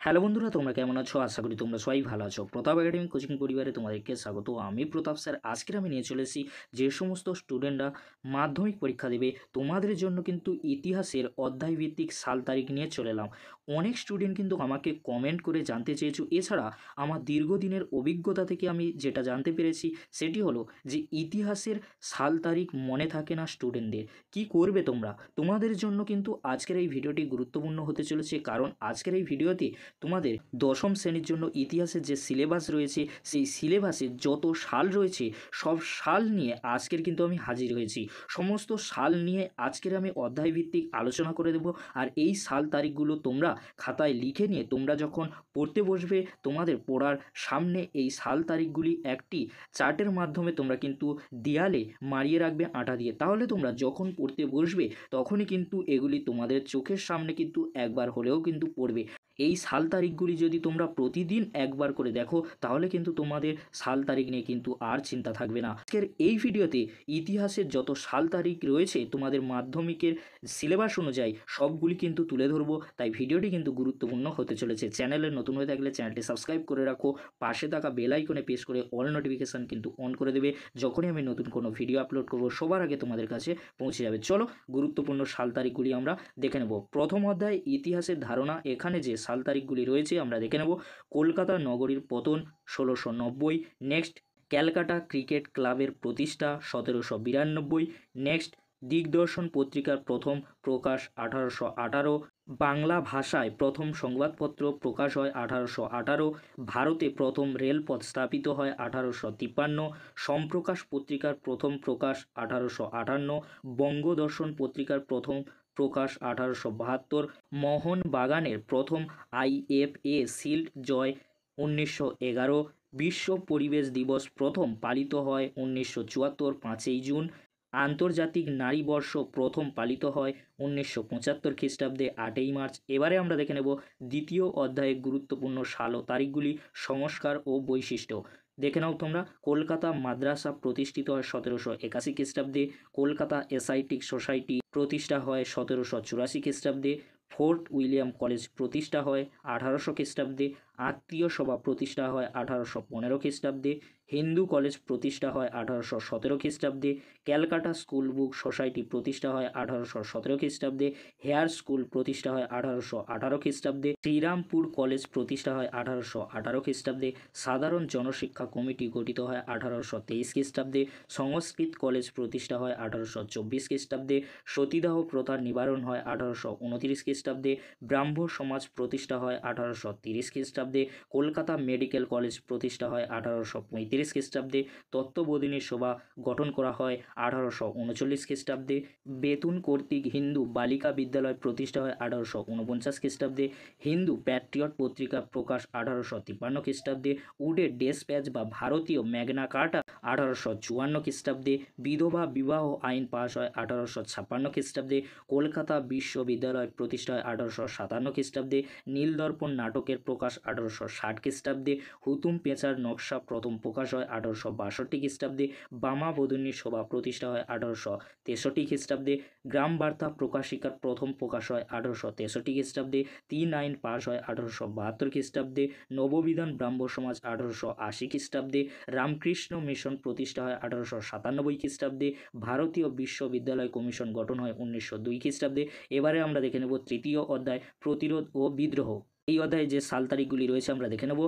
Hello বন্ধুরা, তোমরা কেমন আছো? আশা করি তোমরা সবাই ভালো আছো। প্রতাপ একাডেমি কোচিং পরিবারে তোমাদেরকে স্বাগত। আমি প্রতাপ স্যার। আজকের আমি নিয়ে চলে এসেছি যে সমস্ত স্টুডেন্টরা মাধ্যমিক পরীক্ষা দেবে তোমাদের জন্য কিন্তু ইতিহাসের অধ্যায়ভিত্তিক সাল তারিখ নিয়ে চলে এলাম। অনেক স্টুডেন্ট কিন্তু আমাকে কমেন্ট করে জানতে চেয়েছো। এছাড়া আমার দীর্ঘদিনের অভিজ্ঞতা থেকে আমি যেটা জানতে পেরেছি সেটি হলো যে ইতিহাসের সাল তারিখ মনে থাকে না স্টুডেন্টদের। কি করবে তোমরা? তোমাদের জন্য কিন্তু আজকের এই ভিডিওটি গুরুত্বপূর্ণ হতে চলেছে, কারণ আজকের এই ভিডিওতে তোমাদের দশম শ্রেণীর জন্য ইতিহাসের যে সিলেবাস রয়েছে সেই সিলেবাসে যত সাল রয়েছে সব সাল নিয়ে আজকের কিন্তু আমি হাজির হয়েছি। সমস্ত সাল নিয়ে আজকের আমি অধ্যায়ভিত্তিক আলোচনা করে দেব। আর এই সাল তারিখগুলো তোমরা খাতায় লিখে নিয়ে তোমরা যখন পড়তে বসবে তোমাদের পড়ার সামনে এই সাল তারিখগুলি একটি চার্টের মাধ্যমে তোমরা কিন্তু দেয়ালে মারিয়ে রাখবে আটা দিয়ে। তাহলে তোমরা যখন পড়তে বসবে তখনই কিন্তু এগুলি তোমাদের চোখের সামনে কিন্তু একবার হলেও কিন্তু পড়বে। এই সাল তারিখগুলি যদি তোমরা প্রতিদিন একবার করে দেখো তাহলে কিন্তু তোমাদের সাল তারিখ নিয়ে কিন্তু আর চিন্তা থাকবে না। আজকের এই ভিডিওতে ইতিহাসের যত সাল তারিখ রয়েছে তোমাদের মাধ্যমিকের সিলেবাস অনুযায়ী সবগুলি কিন্তু তুলে ধরবো, তাই ভিডিওটি কিন্তু গুরুত্বপূর্ণ হতে চলেছে। চ্যানেলে নতুন হয়ে থাকলে চ্যানেলটি সাবস্ক্রাইব করে রাখো, পাশে থাকা বেল আইকনে প্রেস করে অল নোটিফিকেশান কিন্তু অন করে দেবে। যখনই আমি নতুন কোনো ভিডিও আপলোড করব সবার আগে তোমাদের কাছে পৌঁছে যাবে। চলো গুরুত্বপূর্ণ সাল তারিখগুলি আমরা দেখে নেব। প্রথম অধ্যায় ইতিহাসের ধারণা। এখানে যে সাল তারিখগুলি রয়েছে আমরা দেখে নেব। কলকাতা নগরীর পতন 1690। নেক্সট, ক্যালকাটা ক্রিকেট ক্লাবের প্রতিষ্ঠা 1792। নেক্সট, দিগদর্শন পত্রিকার প্রথম প্রকাশ 1818। বাংলা ভাষায় প্রথম সংবাদপত্র প্রকাশ হয় 1818। ভারতে প্রথম রেলপথ স্থাপিত হয় 1853। সম্প্রকাশ পত্রিকার প্রথম প্রকাশ 1858। বঙ্গদর্শন পত্রিকার প্রথম প্রকাশ 1872। মোহনবাগানের প্রথম IFA শিল্ড জয় 1911। বিশ্ব পরিবেশ দিবস প্রথম পালিত হয় 1974 5ই জুন। আন্তর্জাতিক নারী বর্ষ প্রথম পালিত হয় 1975 খ্রিস্টাব্দে 8ই মার্চ। এবারে আমরা দেখে নেব দ্বিতীয় অধ্যায়ে গুরুত্বপূর্ণ সাল ও তারিখগুলি। সংস্কার ও বৈশিষ্ট্য দেখে নাও তোমরা। কলকাতা মাদ্রাসা প্রতিষ্ঠিত হয় 1781 খ্রিস্টাব্দে। কলকাতা এসআইটিক সোসাইটি প্রতিষ্ঠা হয় 1784 খ্রিস্টাব্দে। ফোর্ট উইলিয়াম কলেজ প্রতিষ্ঠা হয় 1800 খ্রিস্টাব্দে। আত্মীয় সভা প্রতিষ্ঠা হয় 1815 খ্রিস্টাব্দে। হিন্দু কলেজ প্রতিষ্ঠা হয় 1817 খ্রিস্টাব্দে। ক্যালকাটা স্কুল বুক সোসাইটি প্রতিষ্ঠা হয় 1817 খ্রিস্টাব্দে। হেয়ার স্কুল প্রতিষ্ঠা হয় 1818 খ্রিস্টাব্দে। শ্রীরামপুর কলেজ প্রতিষ্ঠা হয় 1818 খ্রিস্টাব্দে। সাধারণ জনশিক্ষা কমিটি গঠিত হয় 1823 খ্রিস্টাব্দে। সংস্কৃত কলেজ প্রতিষ্ঠা হয় 1824 খ্রিস্টাব্দে। সতীদাহ প্রথার নিবারণ হয় 1829 খ্রিস্টাব্দে। ব্রাহ্ম সমাজ প্রতিষ্ঠা হয় 1830 খ্রিস্টাব্দে। কলকাতা মেডিকেল কলেজ প্রতিষ্ঠা হয় 1835 খ্রিস্টাব্দে। তত্ত্ববোধিনী সভা গঠন করা হয় 1839 খ্রিস্টাব্দে। বেতুন কর্তৃক হিন্দু বালিকা বিদ্যালয় প্রতিষ্ঠা হয় 1849 খ্রিস্টাব্দে। হিন্দু প্যাট্রিয়ট পত্রিকা প্রকাশ 1853 খ্রিস্টাব্দে। উডে ডেসপ্যাচ বা ভারতীয় ম্যাগনা কার্টা 1854 খ্রিস্টাব্দে। বিধবা বিবাহ আইন পাশ হয় 1856 খ্রিস্টাব্দে। কলকাতা বিশ্ববিদ্যালয় প্রতিষ্ঠা হয় 1857 খ্রিস্টাব্দে। নীলদর্পণ নাটকের প্রকাশ 1860 খ্রিস্টাব্দে। হুতুম পেঁচার নকশা প্রথম প্রকাশ হয় 1862 খ্রিস্টাব্দে। বামা বদনী সভা প্রতিষ্ঠা হয় 1863 খ্রিস্টাব্দে। গ্রাম বার্তা প্রকাশিকার প্রথম প্রকাশ হয় 1863 খ্রিস্টাব্দে। 3 আইন পাশ হয় 1872 খ্রিস্টাব্দে। নববিধান ব্রাহ্ম সমাজ 1880 খ্রিস্টাব্দে। রামকৃষ্ণ মিশন প্রতিষ্ঠা হয় 1897 খ্রিস্টাব্দে। ভারতীয় বিশ্ববিদ্যালয় কমিশন গঠন হয় 1902 খ্রিস্টাব্দে। এবারে আমরা দেখে নেব তৃতীয় অধ্যায় প্রতিরোধ ও বিদ্রোহ। এই অধ্যায়ে যে সাল তারিখগুলি রয়েছে আমরা দেখে নেব।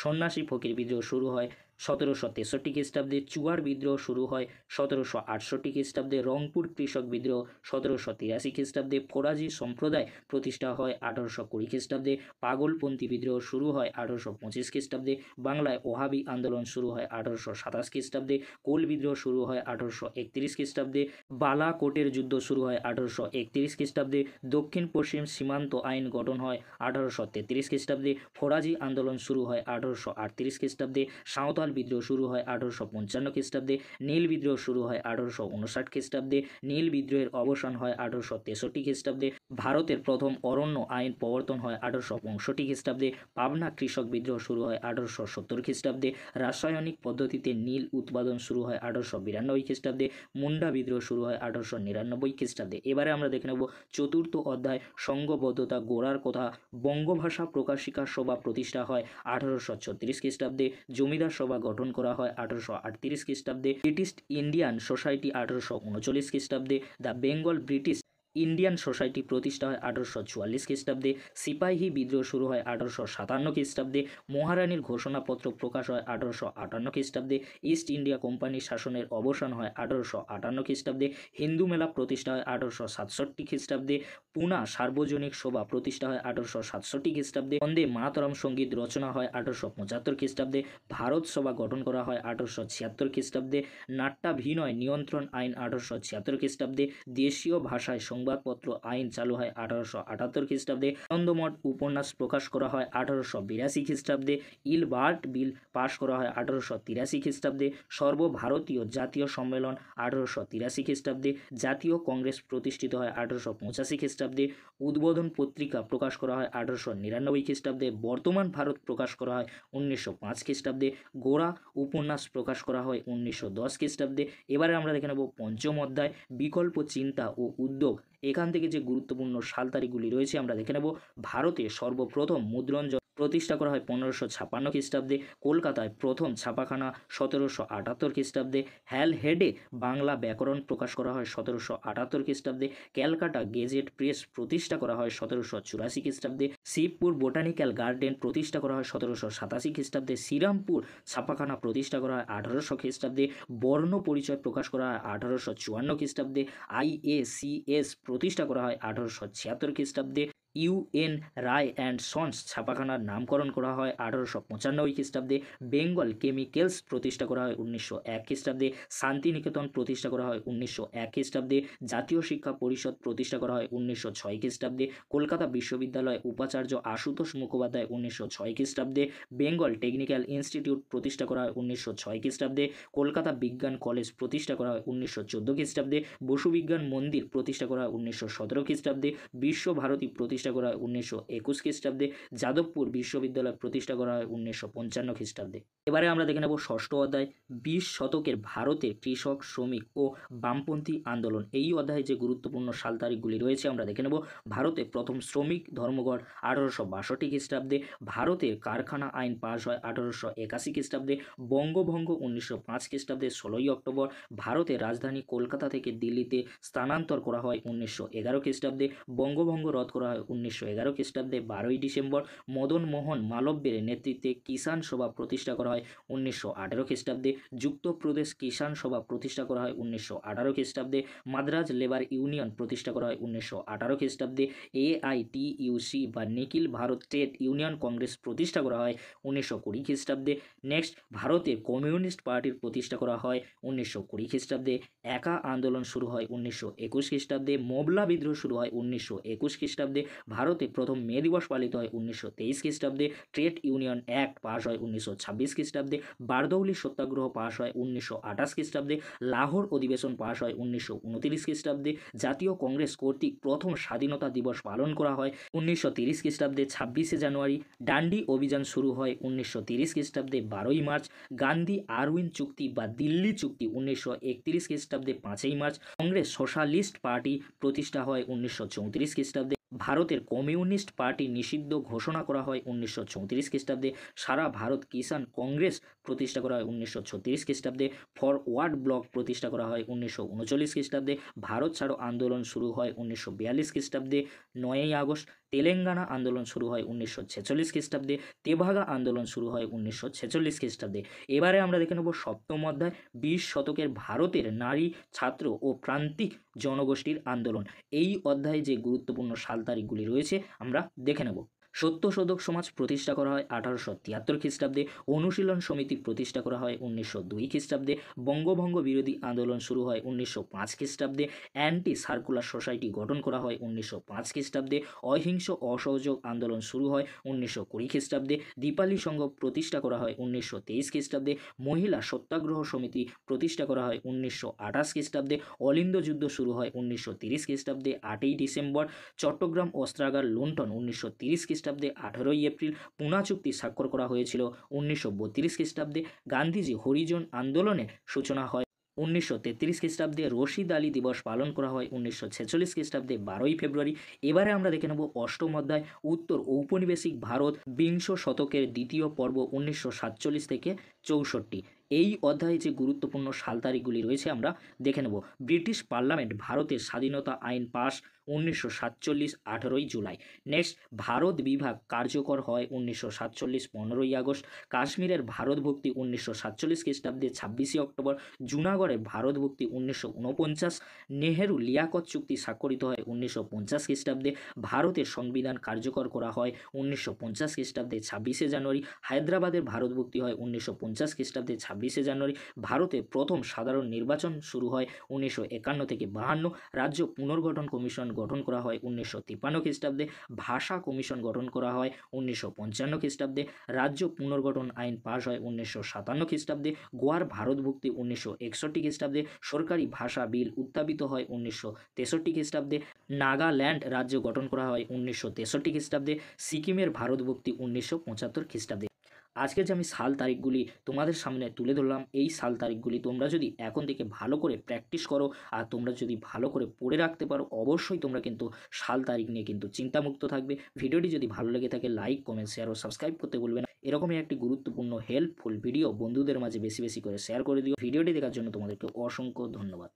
সন্ন্যাসী ফকির বিদ্রোহ শুরু হয় 1763 খ্রিস্টাব্দে। চুয়ার বিদ্রোহ শুরু হয় 1768 খ্রিস্টাব্দে। রংপুর কৃষক বিদ্রোহ 1783 খ্রিস্টাব্দে। ফরাজি সম্প্রদায় প্রতিষ্ঠা হয় 1820 খ্রিস্টাব্দে। পাগলপন্থী বিদ্রোহ শুরু হয় 1825 খ্রিস্টাব্দে। বাংলায় ওহাবি আন্দোলন শুরু হয় 1827 খ্রিস্টাব্দে। কোল বিদ্রোহ শুরু হয় 1831 খ্রিস্টাব্দে। বালাকোটের যুদ্ধ শুরু হয় 1831 খ্রিস্টাব্দে। দক্ষিণ পশ্চিম সীমান্ত আইন গঠন হয় 1833 খ্রিস্টাব্দে। ফরাজি আন্দোলন শুরু হয় 1838 খ্রিস্টাব্দে। সাঁওতাল বিদ্রোহ শুরু হয় 1855 খ্রিস্টাব্দে, নীল বিদ্রোহ শুরু হয় 1859 খ্রিস্টাব্দে, নীল বিদ্রোহের অবসান হয় 1863 খ্রিস্টাব্দে, ভারতের প্রথম অরণ্য আইন প্রবর্তন হয় 1865 খ্রিস্টাব্দে, পাবনা কৃষক বিদ্রোহ শুরু হয় 1870 খ্রিস্টাব্দে, রাসায়নিক পদ্ধতিতে নীল উৎপাদন শুরু হয় 1892 খ্রিস্টাব্দে, মুন্ডা বিদ্রোহ শুরু হয় 1899 খ্রিস্টাব্দে। এবারে আমরা দেখে নেব চতুর্থ অধ্যায় সংঘবদ্ধতা গোড়ার কথা। বঙ্গভাষা প্রকাশিকা সভা প্রতিষ্ঠা হয় 1836 খ্রিস্টাব্দে, জমিদার সভা গঠন করা হয় 1838 খ্রিস্টাব্দে, ব্রিটিশ ইন্ডিয়ান সোসাইটি 1839 খ্রিস্টাব্দে, the Bengal British Indian society প্রতিষ্ঠা হয় 1844 খ্রিস্টাব্দে, সিপাহী বিদ্রোহ শুরু হয় 1857 খ্রিস্টাব্দে, মহারানীর ঘোষণাপত্র প্রকাশ হয় 1858 খ্রিস্টাব্দে, ইস্ট ইন্ডিয়া কোম্পানির শাসনের অবসান হয় 1858 খ্রিস্টাব্দে, হিন্দু মেলা প্রতিষ্ঠা হয় 1867 খ্রিস্টাব্দে, পুনা সার্বজনিক সভা প্রতিষ্ঠা হয় 1867 খ্রিস্টাব্দে, বন্দে মাতরম সঙ্গীত রচনা হয় 1875 খ্রিস্টাব্দে, ভারত সভা গঠন করা হয় 1876 খ্রিস্টাব্দে, নাট্যাভিনয় নিয়ন্ত্রণ আইন 1876 খ্রিস্টাব্দে, দেশীয় ভাষায় সংবাদপত্র আইন চালু হয় 1878 খ্রিস্টাব্দে, আনন্দমঠ উপন্যাস প্রকাশ করা হয় 1882 খ্রিস্টাব্দে, ইলবার্ট বিল পাশ করা হয় 1883 খ্রিস্টাব্দে, সর্বভারতীয় জাতীয় সম্মেলন 1883 খ্রিস্টাব্দে, জাতীয় কংগ্রেস প্রতিষ্ঠিত হয় 1885 খ্রিস্টাব্দে, উদ্বোধন পত্রিকা প্রকাশ করা হয় 1899 খ্রিস্টাব্দে, বর্তমান ভারত প্রকাশ করা হয় 1905 খ্রিস্টাব্দে, গোড়া উপন্যাস প্রকাশ করা হয় 1910 খ্রিস্টাব্দে। এবারে আমরা দেখে নেব পঞ্চম অধ্যায় বিকল্প চিন্তা ও উদ্যোগ। এখান থেকে যে গুরুত্বপূর্ণ সাল তারিখগুলি রয়েছে আমরা দেখে নেব। ভারতে সর্বপ্রথম মুদ্রণ প্রতিষ্ঠা করা হয় 1556 খ্রিস্টাব্দে, কলকাতায় প্রথম ছাপাখানা 1778 খ্রিস্টাব্দে, হ্যালহেডে বাংলা ব্যাকরণ প্রকাশ করা হয় 1778 খ্রিস্টাব্দে, ক্যালকাটা গেজেট প্রেস প্রতিষ্ঠা করা হয় 1784 খ্রিস্টাব্দে, শিবপুর বোটানিক্যাল গার্ডেন প্রতিষ্ঠা করা হয় 1787 খ্রিস্টাব্দে, শ্রীরামপুর ছাপাখানা প্রতিষ্ঠা করা হয় 1800 খ্রিস্টাব্দে, বর্ণ পরিচয় প্রকাশ করা হয় 1854 খ্রিস্টাব্দে, IACS প্রতিষ্ঠা করা হয় 1876 খ্রিস্টাব্দে, UN রায় অ্যান্ড সন্স ছাপাখানার নামকরণ করা হয় 1895 খ্রিস্টাব্দে, বেঙ্গল কেমিক্যালস প্রতিষ্ঠা করা হয় 1901 খ্রিস্টাব্দে, শান্তিনিকেতন প্রতিষ্ঠা করা হয় 1901 খ্রিস্টাব্দে, জাতীয় শিক্ষা পরিষদ প্রতিষ্ঠা করা হয় 1906 খ্রিস্টাব্দে, কলকাতা বিশ্ববিদ্যালয় উপাচার্য আশুতোষ মুখোপাধ্যায় 1906 খ্রিস্টাব্দে, বেঙ্গল টেকনিক্যাল ইনস্টিটিউট প্রতিষ্ঠা করা হয় 1906 খ্রিস্টাব্দে, কলকাতা বিজ্ঞান কলেজ প্রতিষ্ঠা করা হয় 1914 খ্রিস্টাব্দে, বসু বিজ্ঞান মন্দির প্রতিষ্ঠা করা হয় 1917 খ্রিস্টাব্দে, বিশ্বভারতী প্রতিষ্ঠা করা হয় 1921 খ্রিস্টাব্দে, যাদবপুর বিশ্ববিদ্যালয় প্রতিষ্ঠা করা হয় 1955 খ্রিস্টাব্দে। এবারে আমরা দেখে নেব ষষ্ঠ অধ্যায় 20 শতকের ভারতের কৃষক শ্রমিক ও বামপন্থী আন্দোলন। এই অধ্যায়ে যে গুরুত্বপূর্ণ সাল তারিখগুলি রয়েছে আমরা দেখে নেব। ভারতে প্রথম শ্রমিক ধর্মঘট 1862 খ্রিস্টাব্দে, ভারতের কারখানা আইন পাশ হয় 1881 খ্রিস্টাব্দে, বঙ্গভঙ্গ 1905 খ্রিস্টাব্দে 16ই অক্টোবর, ভারতের রাজধানী কলকাতা থেকে দিল্লিতে স্থানান্তর করা হয় 1911 খ্রিস্টাব্দে, বঙ্গভঙ্গ রদ করা হয় 1911 খ্রিস্টাব্দে 12ই ডিসেম্বর, মদন মোহন মালব্যের নেতৃত্বে কিষাণ সভা প্রতিষ্ঠা করা হয় 1918 খ্রিস্টাব্দে, যুক্তপ্রদেশ কিষাণ সভা প্রতিষ্ঠা করা হয় 1918 খ্রিস্টাব্দে, মাদ্রাজ লেবার ইউনিয়ন প্রতিষ্ঠা করা হয় 1918 খ্রিস্টাব্দে, AITUC বা নিখিল ভারত ট্রেড ইউনিয়ন কংগ্রেস প্রতিষ্ঠা করা হয় 1920 খ্রিস্টাব্দে। নেক্সট, ভারতের কমিউনিস্ট পার্টির প্রতিষ্ঠা করা হয় 1920 খ্রিস্টাব্দে, একা আন্দোলন শুরু হয় 1921 খ্রিস্টাব্দে, মোবলা বিদ্রোহ শুরু হয় 1921 খ্রিস্টাব্দে, ভারতে প্রথম মে দিবস পালিত হয় 1923 খ্রিস্টাব্দে, ট্রেড ইউনিয়ন অ্যাক্ট পাস হয় 1926 খ্রিস্টাব্দে, বারদৌলি সত্যাগ্রহ পাস হয় 1928 খ্রিস্টাব্দে, লাহোর অধিবেশন পাস হয় 1929 খ্রিস্টাব্দে, জাতীয় কংগ্রেস কর্তৃক প্রথম স্বাধীনতা দিবস পালন করা হয় 1930 খ্রিস্টাব্দে 26শে জানুয়ারি, ডান্ডি অভিযান শুরু হয় 1930 খ্রিস্টাব্দে 12ই মার্চ, গান্ধী আরউইন চুক্তি বা দিল্লি চুক্তি 1931 খ্রিস্টাব্দে 5ই মার্চ, কংগ্রেস সোশ্যালিস্ট পার্টি প্রতিষ্ঠা হয় 1934 খ্রিস্টাব্দে, ভারতের কমিউনিস্ট পার্টি নিষিদ্ধ ঘোষণা করা হয় 1934 খ্রিস্টাব্দে, সারা ভারত কিষাণ কংগ্রেস প্রতিষ্ঠা করা হয় 1936 খ্রিস্টাব্দে, ফরওয়ার্ড ব্লক প্রতিষ্ঠা করা হয় 1939 খ্রিস্টাব্দে, ভারত ছাড়ো আন্দোলন শুরু হয় 1942 খ্রিস্টাব্দে, 9ই আগস্ট তেলেঙ্গানা আন্দোলন শুরু হয় 1946 খ্রিস্টাব্দে, তেভাগা আন্দোলন শুরু হয় 1946 খ্রিস্টাব্দে। এবারে আমরা দেখে নেব সপ্তম অধ্যায় 20 শতকের ভারতের নারী, ছাত্র ও প্রান্তিক জনগোষ্ঠীর আন্দোলন। এই অধ্যায়ে যে গুরুত্বপূর্ণ সাল তারিখগুলি রয়েছে আমরা দেখে নেব। সত্যশোধক সমাজ প্রতিষ্ঠা করা হয় 1873 খ্রিস্টাব্দে। অনুশীলন সমিতি প্রতিষ্ঠা করা হয় 1902 খ্রিস্টাব্দে। বঙ্গভঙ্গ বিরোধী আন্দোলন শুরু হয় 1905 খ্রিস্টাব্দে। অ্যান্টি সার্কুলার সোসাইটি গঠন করা হয় 1905 খ্রিস্টাব্দে। অহিংস অসহযোগ আন্দোলন শুরু হয় 1920 খ্রিস্টাব্দে। দীপালি সংঘ প্রতিষ্ঠা করা হয় 1923 খ্রিস্টাব্দে। মহিলা সত্যাগ্রহ সমিতি প্রতিষ্ঠা করা হয় 1928 খ্রিস্টাব্দে। অলিন্দ যুদ্ধ শুরু হয় 1930 খ্রিস্টাব্দে 8ই ডিসেম্বর। চট্টগ্রাম অস্ত্রাগার লুণ্ঠন 1930 খ্রিস্টাব্দে 18ই এপ্রিল। পুনা চুক্তি স্বাক্ষর করা হয়েছিল 1932 খ্রিস্টাব্দে। গান্ধীজি হরিজন আন্দোলনের সূচনা হয় 1933 খ্রিস্টাব্দে। রশিদ আলী দিবস পালন করা হয় 1946 খ্রিস্টাব্দে 12ই ফেব্রুয়ারি। এবারে আমরা দেখে নেব অষ্টম অধ্যায়, উত্তর ঔপনিবেশিক ভারত, বিংশ শতকের দ্বিতীয় পর্ব 1947 থেকে 64। এই অধ্যায়ে যে গুরুত্বপূর্ণ সাল তারিখগুলি রয়েছে আমরা দেখে নেব। ব্রিটিশ পার্লামেন্ট ভারতের স্বাধীনতা আইন পাস 1947 18ই জুলাই। নেক্সট, ভারত বিভাগ কার্যকর হয় 1947 15ই আগস্ট। কাশ্মীরের ভারতভুক্তি 1947 খ্রিস্টাব্দে 26শে অক্টোবর। জুনাগড়ের ভারতভুক্তি 1949। নেহেরু লিয়াকত চুক্তি স্বাক্ষরিত হয় 1950 খ্রিস্টাব্দে। ভারতের সংবিধান কার্যকর করা হয় 1950 খ্রিস্টাব্দে 26শে জানুয়ারি। হায়দ্রাবাদের ভারতভুক্তি হয় 1950 খ্রিস্টাব্দে 26শে জানুয়ারি। ভারতে প্রথম সাধারণ নির্বাচন শুরু হয় 1951 থেকে 52। রাজ্য পুনর্গঠন কমিশন গঠন করা হয় 1953 খ্রিস্টাব্দে। ভাষা কমিশন গঠন করা হয় 1955 খ্রিস্টাব্দে। রাজ্য পুনর্গঠন আইন পাশ হয় 1957 খ্রিস্টাব্দে। গোয়ার ভারতভুক্তি 1961 খ্রিস্টাব্দে। সরকারি ভাষা বিল উত্থাপিত হয় 1963 খ্রিস্টাব্দে। নাগাল্যান্ড রাজ্য গঠন করা হয় 1963 খ্রিস্টাব্দে। সিকিমের ভারতভুক্তি 1975 খ্রিস্টাব্দে। আজকে যে আমি সাল তারিখগুলি তোমাদের সামনে তুলে ধরলাম, এই সাল তারিখগুলি তোমরা যদি এখন থেকে ভালো করে প্র্যাকটিস করো আর তোমরা যদি ভালো করে পড়ে রাখতে পারো, অবশ্যই তোমরা কিন্তু সাল তারিখ নিয়ে কিন্তু চিন্তামুক্ত থাকবে। ভিডিওটি যদি ভালো লেগে থাকে লাইক, কমেন্ট, শেয়ার ও সাবস্ক্রাইব করতে ভুলবে না। এরকমই একটি গুরুত্বপূর্ণ হেল্পফুল ভিডিও বন্ধুদের মাঝে বেশি বেশি করে শেয়ার করে দিও। ভিডিওটি দেখার জন্য তোমাদেরকে অসংখ্য ধন্যবাদ।